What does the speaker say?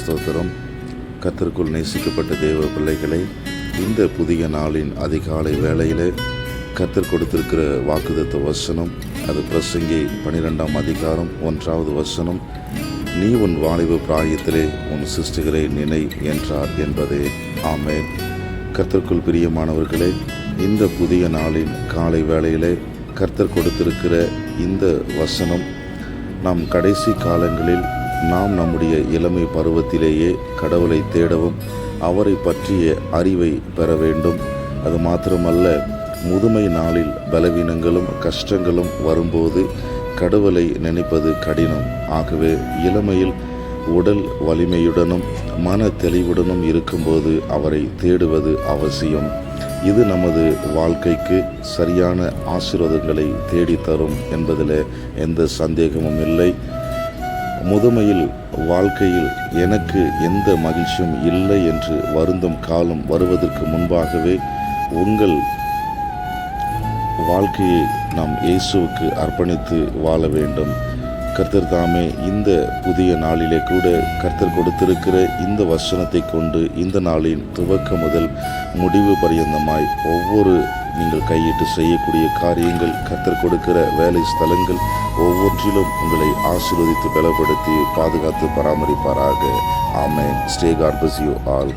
ஸ்தோத்திரம். கர்த்தருக்குள் நேசிக்கப்பட்ட தேவ பிள்ளைகளை, இந்த புதிய நாளின் அதிகாலை வேளையிலே கர்த்தர் கொடுத்திருக்கிற வாக்குத்தத்த வசனம், அது பிரசங்கி 12ஆம் அதிகாரம் 1வது வசனம். நீ உன் வாலிப பிராயத்திலே உன் சிருஷ்டிகரை நினை என்றார் என்பதே. ஆமென். கர்த்தருக்குள் பிரியமானவர்களே, இந்த புதிய நாளின் காலை வேளையிலே கர்த்தர் கொடுத்திருக்கிற இந்த வசனம், நாம் கடைசி காலங்களில் நாம் நம்முடைய இளமை பருவத்திலேயே கடவுளை தேடவும் அவரை பற்றிய அறிவை பெற வேண்டும். அது மாத்திரமல்ல, முதுமை நாளில் பலவீனங்களும் கஷ்டங்களும் வரும்போது கடவுளை நினைப்பது கடினம். ஆகவே இளமையில் உடல் வலிமையுடனும் மன தெளிவுடனும் இருக்கும்போது அவரை தேடுவது அவசியம். இது நமது வாழ்க்கைக்கு சரியான ஆசீர்வாதங்களை தேடித்தரும் என்பதில் எந்த சந்தேகமும் இல்லை. முதுமையில் வாழ்க்கையில் எனக்கு எந்த மகிழ்ச்சியும் இல்லை என்று வருந்தும் காலம் வருவதற்கு முன்பாகவே உங்கள் வாழ்க்கையை நாம் இயேசுவுக்கு அர்ப்பணித்து வாழ வேண்டும். கர்த்தர் தாமே இந்த புதிய நாளிலே கூட கர்த்தர் கொடுத்திருக்கிற இந்த வசனத்தை கொண்டு இந்த நாளின் துவக்க முதல் முடிவு பரியந்தமாய் ஒவ்வொரு நீங்கள் கையிட்டு செய்யக்கூடிய காரியங்கள், கர்த்தர் கொடுக்கிற வேலை ஸ்தலங்கள் ஒவ்வொன்றிலும் உங்களை ஆசீர்வதித்து பலப்படுத்தி பாதுகாத்து பராமரிப்பாராக. Amen. Stay God bless you all.